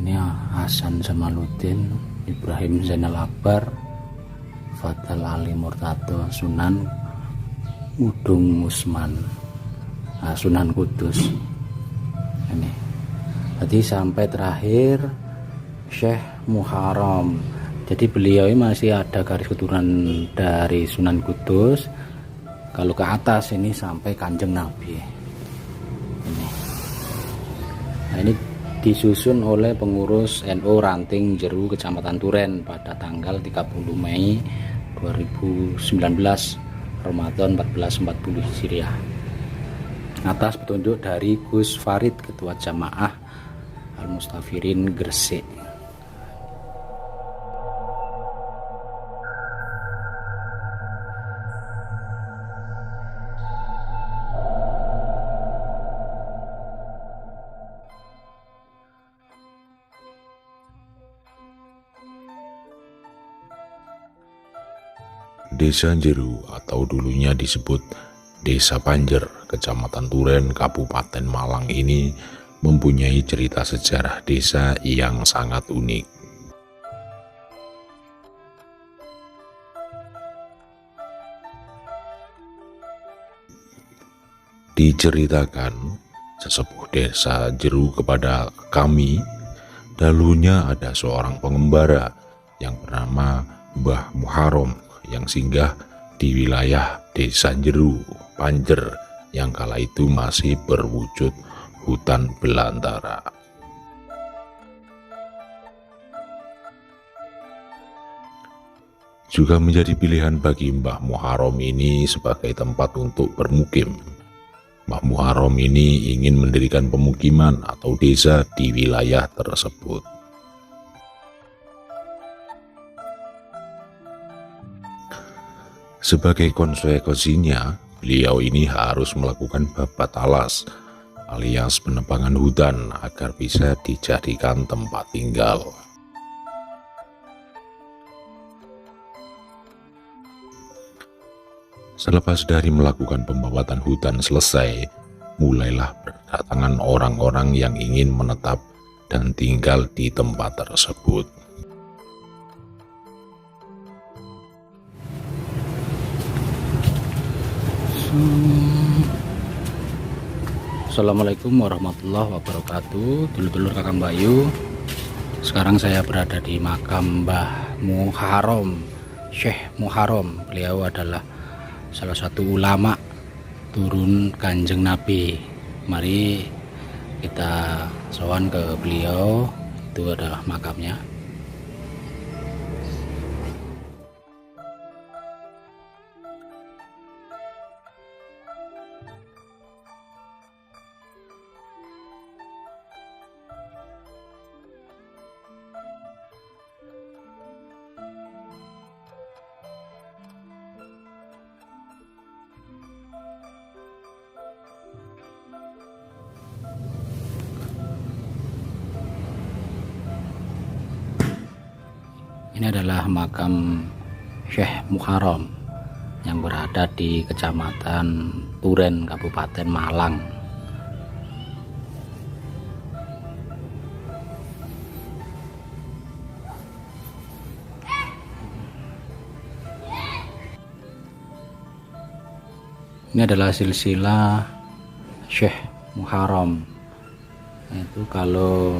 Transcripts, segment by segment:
Ini Hasan Jamaluddin, Ibrahim Zainal Akbar, Fadl Ali Murtado, Sunan Udung Usman, Sunan Kudus. Ini tadi sampai terakhir Syekh Muharram. Jadi beliau ini masih ada garis keturunan dari Sunan Kudus. Kalau ke atas ini sampai Kanjeng Nabi. Ini. Nah, ini disusun oleh pengurus NU Ranting Jeru Kecamatan Turen pada tanggal 30 Mei 2019 Ramadan 1440 Hijriah atas petunjuk dari Gus Farid, Ketua Jamaah Al-Mustafirin Gresik. Desa Jeru atau dulunya disebut Desa Panjer, Kecamatan Turen, Kabupaten Malang ini mempunyai cerita sejarah desa yang sangat unik. Diceritakan sesepuh desa Jeru kepada kami, dahulunya ada seorang pengembara yang bernama Mbah Muharram yang singgah di wilayah Desa Jeru Panjer yang kala itu masih berwujud hutan belantara. Juga menjadi pilihan bagi Mbah Muharram ini sebagai tempat untuk bermukim. Mbah Muharram ini ingin mendirikan pemukiman atau desa di wilayah tersebut. Sebagai konsekuensinya, beliau ini harus melakukan babat alas alias penebangan hutan agar bisa dijadikan tempat tinggal. Selepas dari melakukan pembabatan hutan selesai, mulailah berdatangan orang-orang yang ingin menetap dan tinggal di tempat tersebut. Assalamualaikum warahmatullahi wabarakatuh. Dulur-dulur Kakang Bayu, sekarang saya berada di makam Mbah Muharram, Syekh Muharram. Beliau adalah salah satu ulama turun Kanjeng Nabi. Mari kita sowan ke beliau. Itu adalah makamnya. Ini adalah makam Syekh Muharram yang berada di Kecamatan Turen, Kabupaten Malang. Ini adalah silsilah Syekh Muharram. Itu kalau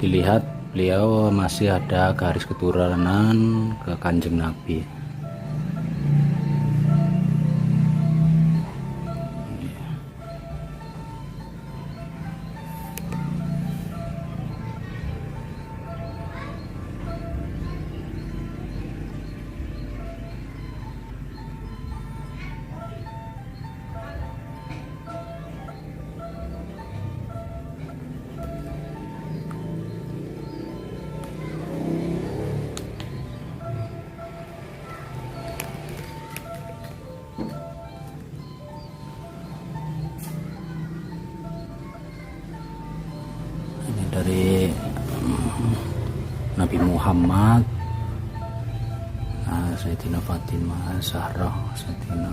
dilihat, beliau masih ada garis keturunan ke Kanjeng Nabi. Dari Nabi Muhammad, Sayyidina Fatimah Zahra, Sayyidina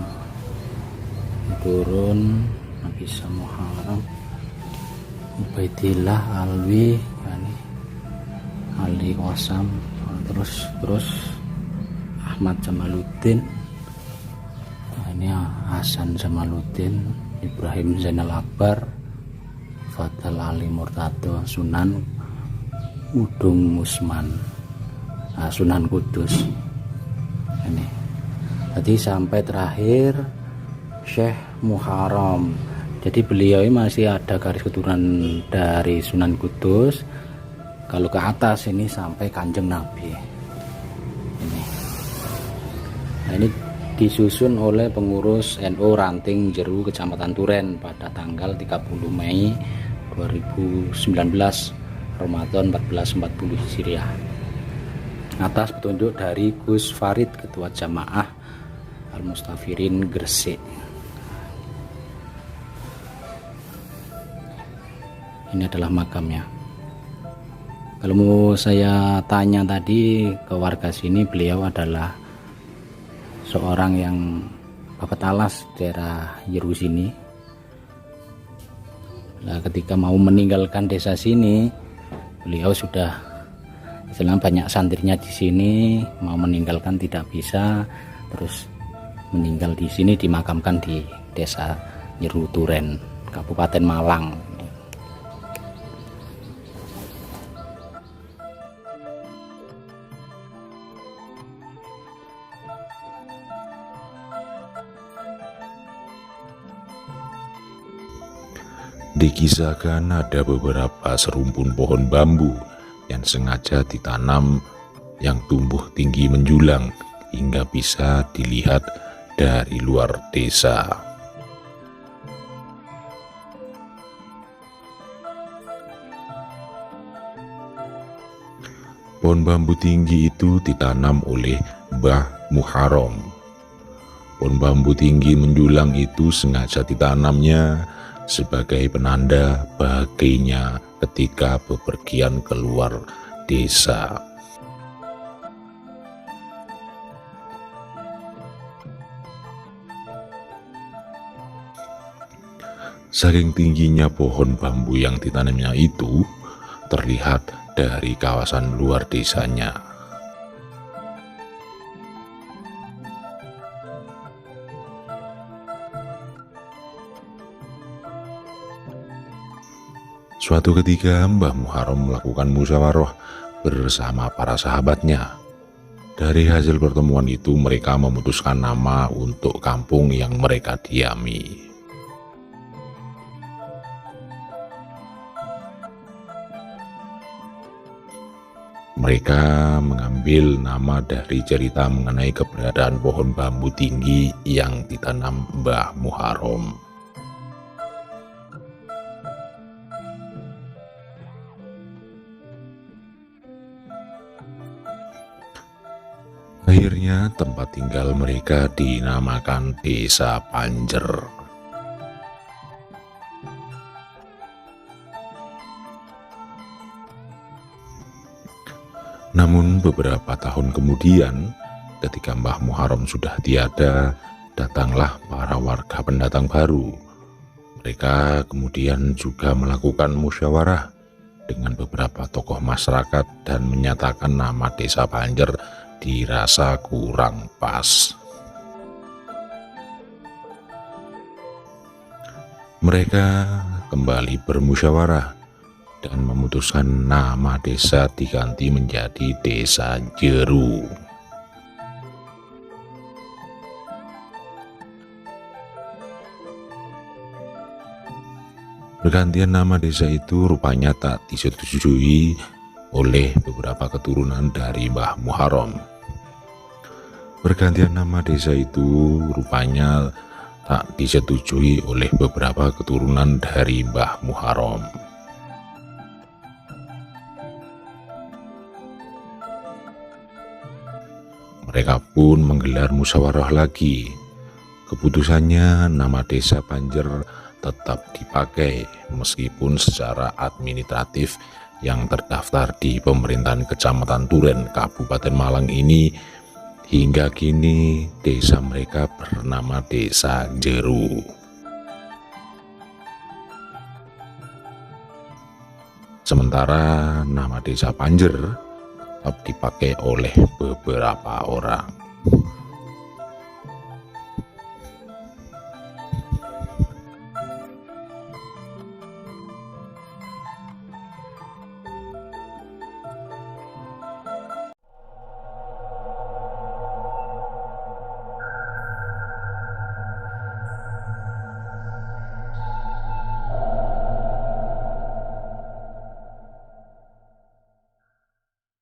turun Nabi Muharram. Ubaidillah Alwi, ini Ali Kosam, terus Ahmad Jamaluddin, ini Hasan Jamaluddin, Ibrahim Zainal Akbar, Fadal Ali Murtado, Sunan Udung Musman, Sunan Kudus. Ini tadi sampai terakhir Syekh Muharram. Jadi beliau ini masih ada garis keturunan dari Sunan Kudus. Kalau ke atas ini sampai Kanjeng Nabi. Ini. Nah, ini disusun oleh pengurus NU Ranting Jeru Kecamatan Turen pada tanggal 30 Mei 2019 Ramadan 1440 Hijriah. Atas petunjuk dari Gus Farid, Ketua Jamaah Al-Mustafirin Gresik. Ini adalah makamnya. Kalau mau saya tanya tadi ke warga sini, beliau adalah seorang yang babat alas daerah Yeru sini. Nah, ketika mau meninggalkan desa sini, beliau sudah istilahnya banyak santrinya di sini, mau meninggalkan tidak bisa, terus meninggal di sini, dimakamkan di desa Yeru Turen, Kabupaten Malang. Dikisahkan ada beberapa serumpun pohon bambu yang sengaja ditanam yang tumbuh tinggi menjulang hingga bisa dilihat dari luar desa. Pohon bambu tinggi itu ditanam oleh Mbah Muharram. Pohon bambu tinggi menjulang itu sengaja ditanamnya sebagai penanda bahagianya ketika bepergian keluar desa. Saking tingginya pohon bambu yang ditanamnya itu terlihat dari kawasan luar desanya. Suatu ketika Mbah Muharram melakukan musyawarah bersama para sahabatnya. Dari hasil pertemuan itu mereka memutuskan nama untuk kampung yang mereka diami. Mereka mengambil nama dari cerita mengenai keberadaan pohon bambu tinggi yang ditanam Mbah Muharram. Akhirnya tempat tinggal mereka dinamakan Desa Panjer. Namun beberapa tahun kemudian, ketika Mbah Muharram sudah tiada, datanglah para warga pendatang baru. Mereka kemudian juga melakukan musyawarah dengan beberapa tokoh masyarakat dan menyatakan nama Desa Panjer dirasa kurang pas. Mereka kembali bermusyawarah dan memutuskan nama desa diganti menjadi Desa Jeru. Pergantian nama desa itu rupanya tak disetujui oleh beberapa keturunan dari Mbah Muharram. Pergantian nama desa itu rupanya tak disetujui oleh beberapa keturunan dari Mbah Muharram. Mereka pun menggelar musyawarah lagi. Keputusannya nama Desa Panjer tetap dipakai meskipun secara administratif yang terdaftar di pemerintahan Kecamatan Turen, Kabupaten Malang ini hingga kini desa mereka bernama Desa Jeru. Sementara nama desa Panjer tetap dipakai oleh beberapa orang.